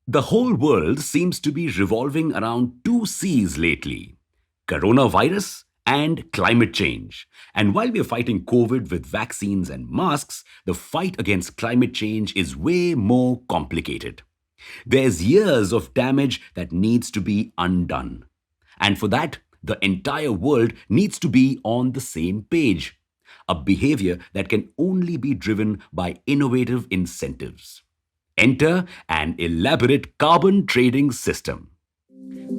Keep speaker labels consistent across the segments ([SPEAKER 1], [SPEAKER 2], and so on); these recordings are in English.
[SPEAKER 1] The whole world seems to be revolving around two C's lately: coronavirus and climate change. And while we're fighting COVID with vaccines and masks, the fight against climate change is way more complicated. There's years of damage that needs to be undone. And for that, the entire world needs to be on the same page. A behavior that can only be driven by innovative incentives. Enter an elaborate carbon trading system.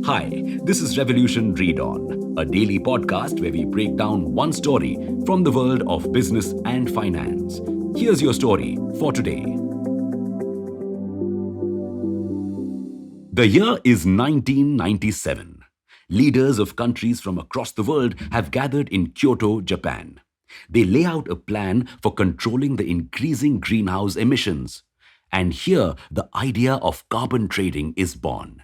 [SPEAKER 1] Hi, this is Revolution ReadOn, a daily podcast where we break down one story from the world of business and finance. Here's your story for today. The year is 1997. Leaders of countries from across the world have gathered in Kyoto, Japan. They lay out a plan for controlling the increasing greenhouse emissions. And here, the idea of carbon trading is born.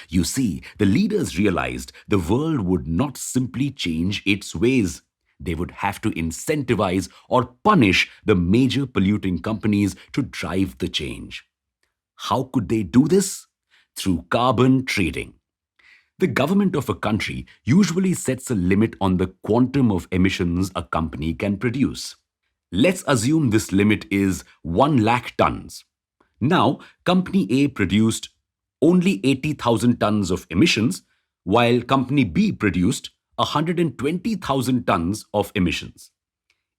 [SPEAKER 1] You see, the leaders realized the world would not simply change its ways. They would have to incentivize or punish the major polluting companies to drive the change. How could they do this? Through carbon trading. The government of a country usually sets a limit on the quantum of emissions a company can produce. Let's assume this limit is 1 lakh tons. Now, Company A produced only 80,000 tons of emissions, while Company B produced 120,000 tons of emissions.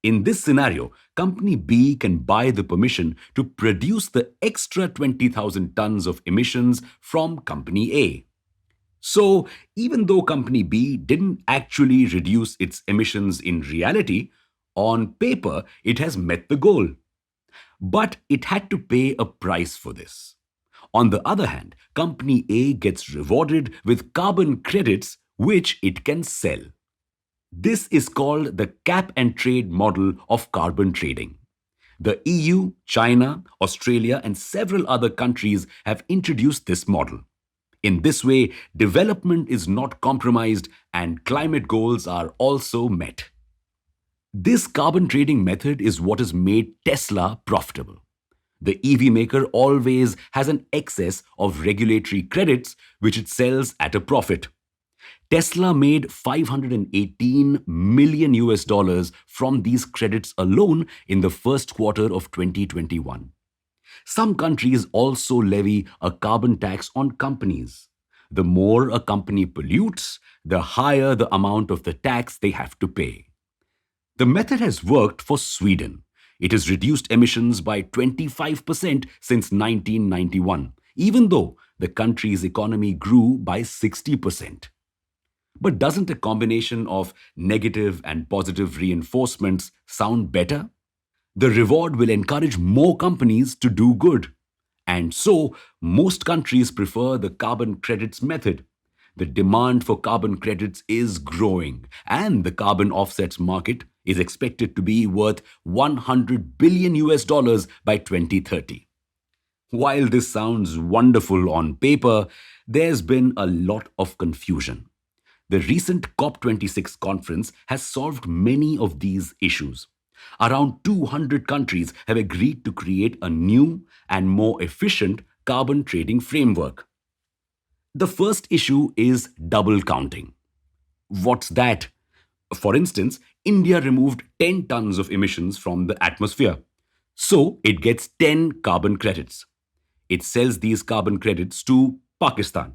[SPEAKER 1] In this scenario, Company B can buy the permission to produce the extra 20,000 tons of emissions from Company A. So, even though Company B didn't actually reduce its emissions in reality, on paper it has met the goal. But it had to pay a price for this. On the other hand, Company A gets rewarded with carbon credits which it can sell. This is called the cap and trade model of carbon trading. The EU, China, Australia, and several other countries have introduced this model. In this way, development is not compromised and climate goals are also met. This carbon trading method is what has made Tesla profitable. The EV maker always has an excess of regulatory credits which it sells at a profit. Tesla made 518 million US dollars from these credits alone in the first quarter of 2021. Some countries also levy a carbon tax on companies. The more a company pollutes, the higher the amount of the tax they have to pay. The method has worked for Sweden. It has reduced emissions by 25% since 1991, even though the country's economy grew by 60%. But doesn't a combination of negative and positive reinforcements sound better? The reward will encourage more companies to do good. And so, most countries prefer the carbon credits method. The demand for carbon credits is growing, and the carbon offsets market is expected to be worth 100 billion US dollars by 2030. While this sounds wonderful on paper, there's been a lot of confusion. The recent COP26 conference has solved many of these issues. Around 200 countries have agreed to create a new and more efficient carbon trading framework. The first issue is double counting. What's that? For instance, India removed 10 tons of emissions from the atmosphere. So it gets 10 carbon credits. It sells these carbon credits to Pakistan.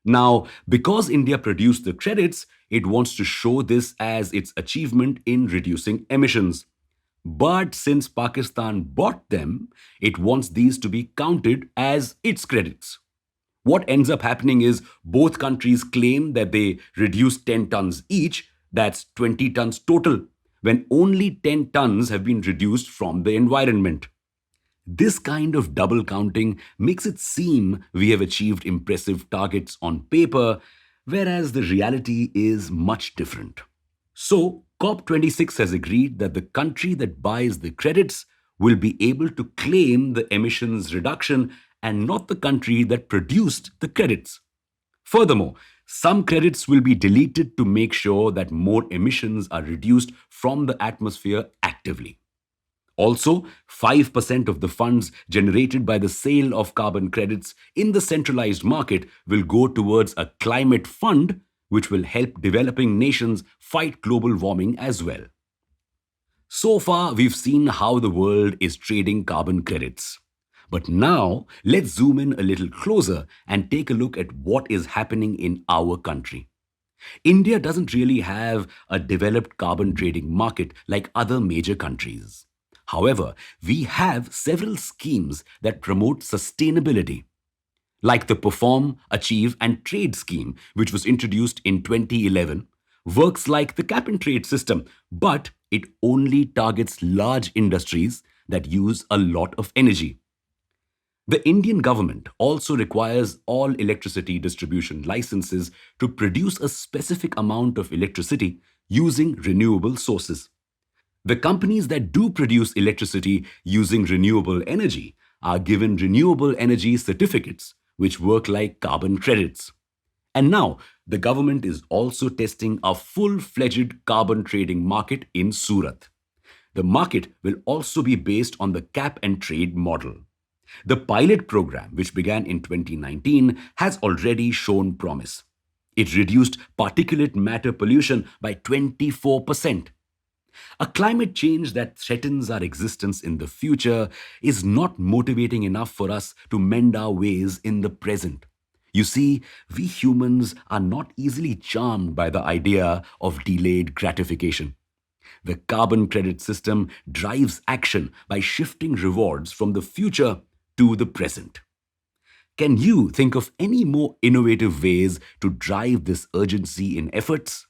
[SPEAKER 1] Now, because India produced the credits, it wants to show this as its achievement in reducing emissions. But since Pakistan bought them, it wants these to be counted as its credits. What ends up happening is both countries claim that they reduced 10 tons each, that's 20 tons total, when only 10 tons have been reduced from the environment. This kind of double counting makes it seem we have achieved impressive targets on paper, whereas the reality is much different. So, COP26 has agreed that the country that buys the credits will be able to claim the emissions reduction and not the country that produced the credits. Furthermore, some credits will be deleted to make sure that more emissions are reduced from the atmosphere actively. Also, 5% of the funds generated by the sale of carbon credits in the centralized market will go towards a climate fund, which will help developing nations fight global warming as well. So far, we've seen how the world is trading carbon credits. But now, let's zoom in a little closer and take a look at what is happening in our country. India doesn't really have a developed carbon trading market like other major countries. However, we have several schemes that promote sustainability, like the Perform, Achieve, and Trade scheme, which was introduced in 2011, works like the cap and trade system, but it only targets large industries that use a lot of energy. The Indian government also requires all electricity distribution licenses to produce a specific amount of electricity using renewable sources. The companies that do produce electricity using renewable energy are given renewable energy certificates, which work like carbon credits. And now, the government is also testing a full fledged carbon trading market in Surat. The market will also be based on the cap and trade model. The pilot program, which began in 2019, has already shown promise. It reduced particulate matter pollution by 24%. A climate change that threatens our existence in the future is not motivating enough for us to mend our ways in the present. You see, we humans are not easily charmed by the idea of delayed gratification. The carbon credit system drives action by shifting rewards from the future to the present. Can you think of any more innovative ways to drive this urgency in efforts?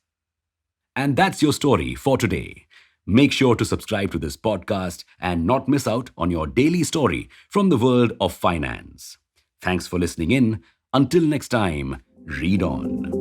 [SPEAKER 1] And that's your story for today. Make sure to subscribe to this podcast and not miss out on your daily story from the world of finance. Thanks for listening in. Until next time, read on.